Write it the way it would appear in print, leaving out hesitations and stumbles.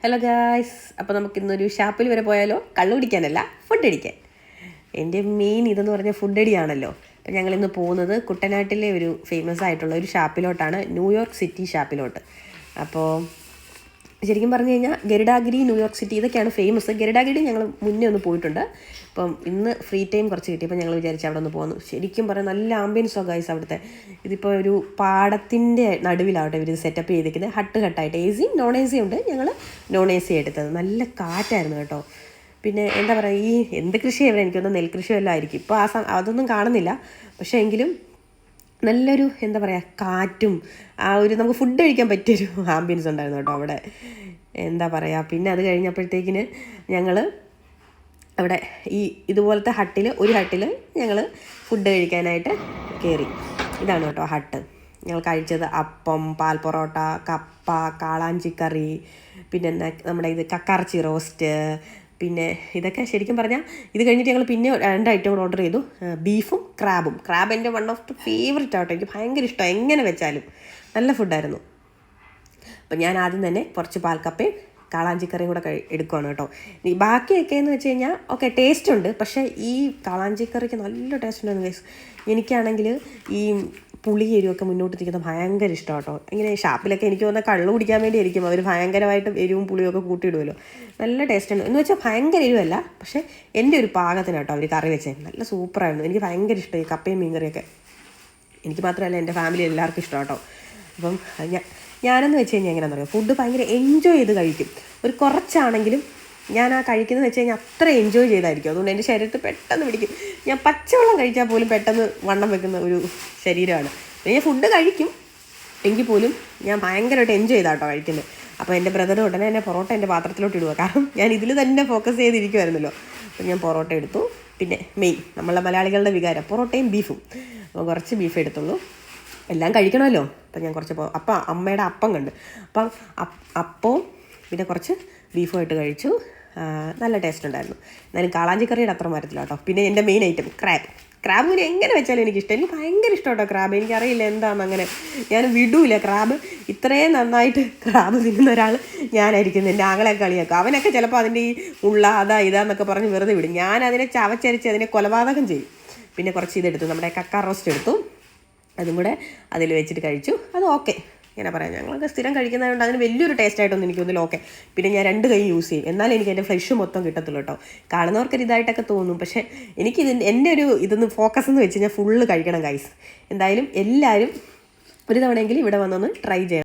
Hello guys, അപ്പോൾ നമുക്കിന്നൊരു ഷാപ്പിൽ വരെ പോയാലോ? കള്ളു കുടിക്കാനല്ല, ഫുഡ് അടിക്കാൻ. എൻ്റെ മെയിൻ ഇതെന്ന് പറഞ്ഞാൽ ഫുഡ് അടിയാണല്ലോ. അപ്പോൾ ഞങ്ങളിന്ന് പോകുന്നത് കുട്ടനാട്ടിലെ ഒരു ഫേമസ് ആയിട്ടുള്ള ഒരു ഷാപ്പിലോട്ടാണ്, ന്യൂയോർക്ക് സിറ്റി ഷാപ്പിലോട്ട്. അപ്പോൾ ശരിക്കും പറഞ്ഞു കഴിഞ്ഞാൽ ഗരുഡാഗിരി, ന്യൂയോർക്ക് സിറ്റി ഇതൊക്കെയാണ് ഫേമസ്. ഗരുഡാഗിരി ഞങ്ങൾ മുന്നേ ഒന്ന് പോയിട്ടുണ്ട്. അപ്പം ഇന്ന് ഫ്രീ ടൈം കുറച്ച് കിട്ടിയപ്പോൾ ഞങ്ങൾ വിചാരിച്ചു അവിടെ ഒന്ന് പോകുന്നു. ശരിക്കും പറയാം, നല്ല ആംബിയൻസോ ഗൈസ് അവിടുത്തെ. ഇതിപ്പോൾ ഒരു പാടത്തിൻ്റെ നടുവിലാവട്ടെ ഇവർ സെറ്റപ്പ് ചെയ്തിരിക്കുന്നത്, ഹട്ടായിട്ട്. A C non A C ഉണ്ട്. ഞങ്ങൾ നോൺ എ സി എടുത്തത്. നല്ല കാറ്റായിരുന്നു കേട്ടോ. പിന്നെ എന്താ പറയുക, ഈ എന്ത് കൃഷി എവിടെ എനിക്കൊന്ന് നെൽകൃഷി വല്ലതും ആയിരിക്കും. ഇപ്പോൾ അതൊന്നും കാണുന്നില്ല. പക്ഷേ എങ്കിലും നല്ലൊരു എന്താ പറയുക, കാറ്റും ആ ഒരു നമുക്ക് ഫുഡ് കഴിക്കാൻ പറ്റിയൊരു ആംബിയൻസ് ഉണ്ടായിരുന്നു കേട്ടോ അവിടെ. എന്താ പറയുക, പിന്നെ അത് കഴിഞ്ഞപ്പോഴത്തേക്കിന് ഞങ്ങൾ അവിടെ ഇതുപോലത്തെ ഒരു ഹട്ടിൽ ഞങ്ങൾ ഫുഡ് കഴിക്കാനായിട്ട് കയറി. ഇതാണ് കേട്ടോ ഹട്ട്. ഞങ്ങൾ കഴിച്ചത് അപ്പം, പാൽ പൊറോട്ട, കപ്പ, കാളാഞ്ചിക്കറി, പിന്നെ നമ്മുടെ കക്കറച്ചി റോസ്റ്റ്. പിന്നെ ഇതൊക്കെ ശരിക്കും പറഞ്ഞാൽ ഇത് കഴിഞ്ഞിട്ട് ഞങ്ങൾ പിന്നെ 2 ഐറ്റം ഓർഡർ ചെയ്തു, ബീഫും ക്രാബും. ക്രാബ് എൻ്റെ വൺ ഓഫ് ദി ഫേവറേറ്റ് ആട്ടോ. എനിക്ക് ഭയങ്കര ഇഷ്ടമാണ്, എങ്ങനെ വെച്ചാലും നല്ല ഫുഡായിരുന്നു. അപ്പം ഞാൻ ആദ്യം തന്നെ കുറച്ച് പാൽക്കപ്പയും കാളാഞ്ചിക്കറിയും കൂടെ എടുക്കുകയാണ് കേട്ടോ. ബാക്കിയൊക്കെ എന്ന് വെച്ച് കഴിഞ്ഞാൽ ഓക്കെ ടേസ്റ്റ് ഉണ്ട്, പക്ഷേ ഈ കാളാഞ്ചിക്കറിക്ക് നല്ല ടേസ്റ്റ് ഉണ്ടായിരുന്നു ഗൈസ്. എനിക്കാണെങ്കിൽ ഈ പുളി എരിവൊക്കെ മുന്നോട്ട് നിൽക്കുന്നത് ഭയങ്കര ഇഷ്ടം കേട്ടോ. ഇങ്ങനെ ഷാപ്പിലൊക്കെ എനിക്ക് തോന്നുന്ന കള്ളു കുടിക്കാൻ വേണ്ടി ആയിരിക്കും അവർ ഭയങ്കരമായിട്ട് എരിവും പുളിയൊക്കെ കൂട്ടിയിടുമല്ലോ. നല്ല ടേസ്റ്റ് ഉണ്ട് എന്ന് വെച്ചാൽ ഭയങ്കര എരിവല്ല, പക്ഷേ എൻ്റെ ഒരു പാകത്തിന് കേട്ടോ അവർ കറി വെച്ചത് നല്ല സൂപ്പറായിരുന്നു. എനിക്ക് ഭയങ്കര ഇഷ്ടമായി കപ്പയും മീൻകറിയൊക്കെ. എനിക്ക് മാത്രമല്ല, എൻ്റെ ഫാമിലി എല്ലാവർക്കും ഇഷ്ടം കേട്ടോ. അപ്പം ഞാനെന്ന് വെച്ച് കഴിഞ്ഞാൽ എങ്ങനെയാണെന്ന് അറിയാം, ഫുഡ് ഭയങ്കര എൻജോയ് ചെയ്ത് കഴിക്കും. ഒരു കുറച്ചാണെങ്കിലും ഞാൻ ആ കഴിക്കുന്നത് വെച്ച് കഴിഞ്ഞാൽ അത്ര എൻജോയ് ചെയ്തായിരിക്കും. അതുകൊണ്ട് എൻ്റെ ശരീരത്തിൽ പെട്ടെന്ന് പിടിക്കും. ഞാൻ പച്ചവെള്ളം കഴിച്ചാൽ പോലും പെട്ടെന്ന് വണ്ണം വെക്കുന്ന ഒരു ശരീരമാണ്. ഞാൻ ഫുഡ് കഴിക്കും എങ്കിൽ പോലും ഞാൻ ഭയങ്കരമായിട്ട് എൻജോയ് ചെയ്താട്ടോ കഴിക്കുന്നത്. അപ്പോൾ എൻ്റെ ബ്രദർ ഉടനെ തന്നെ പൊറോട്ട എൻ്റെ പാത്രത്തിലോട്ട് ഇടുക. കാരണം ഞാൻ ഇതിൽ തന്നെ ഫോക്കസ് ചെയ്തിരിക്കുമായിരുന്നല്ലോ. അപ്പോൾ ഞാൻ പൊറോട്ട എടുത്തു. പിന്നെ മെയിൻ നമ്മളെ മലയാളികളുടെ വികാരം പൊറോട്ടയും ബീഫും. അപ്പോൾ കുറച്ച് ബീഫ് എടുത്തുള്ളൂ, എല്ലാം കഴിക്കണമല്ലോ. അപ്പം ഞാൻ കുറച്ച് അമ്മയുടെ അപ്പം കണ്ട് അപ്പം അപ്പവും പിന്നെ കുറച്ച് ബീഫുമായിട്ട് കഴിച്ചു. നല്ല ടേസ്റ്റ് ഉണ്ടായിരുന്നു. എന്നാലും കാളാഞ്ചിക്കറിയുടെ അത്ര മരത്തില്ല കേട്ടോ. പിന്നെ എൻ്റെ മെയിൻ ഐറ്റം ക്രാബ് പിന്നെ എങ്ങനെ വെച്ചാലും എനിക്കിഷ്ടം. എനിക്ക് ഭയങ്കര ഇഷ്ടം കേട്ടോ ക്രാബ്. എനിക്കറിയില്ല എന്താണെന്ന്, അങ്ങനെ ഞാൻ വിടൂല ക്രാബ്. ഇത്രയും നന്നായിട്ട് ക്രാബ് തിന്നുന്ന ഒരാൾ ഞാനായിരിക്കും. എൻ്റെ ആങ്ങളെ കളിയാക്കും. അവനൊക്കെ ചിലപ്പോൾ അതിൻ്റെ ഈ ഇതാന്നൊക്കെ പറഞ്ഞ് വെറുതെ വിടും. ഞാൻ അതിനെ ചവച്ചരിച്ച് അതിനെ കൊലപാതകം ചെയ്യും. പിന്നെ കുറച്ച് ഇതെടുത്തു, നമ്മുടെ കക്ക റോസ്റ്റ് എടുത്തു, അതും കൂടെ അതിൽ വെച്ചിട്ട് കഴിച്ചു. അത് ഓക്കെ, ഇങ്ങനെ പറയാം. ഞങ്ങളൊക്കെ സ്ഥിരം കഴിക്കുന്നതുകൊണ്ട് അതിന് വലിയൊരു ടേസ്റ്റായിട്ടൊന്നും എനിക്കൊന്നില്ല. ഓക്കെ. പിന്നെ ഞാൻ 2 കൈ യൂസ് ചെയ്യും, എന്നാലും എനിക്ക് എൻ്റെ ഫ്ലഷ് മൊത്തം കിട്ടത്തുള്ളൂ കേട്ടോ. കാണുന്നവർക്കൊരു ഇതായിട്ടൊക്കെ തോന്നും, പക്ഷേ എനിക്ക് എൻ്റെ ഒരു ഇതൊന്ന് ഫോക്കസ് എന്ന് വെച്ച് കഴിഞ്ഞാൽ ഫുള്ള് കഴിക്കണം ഗൈസ്. എന്തായാലും എല്ലാവരും ഒരു തവണയെങ്കിലും ഇവിടെ വന്നൊന്ന് ട്രൈ ചെയ്യണം.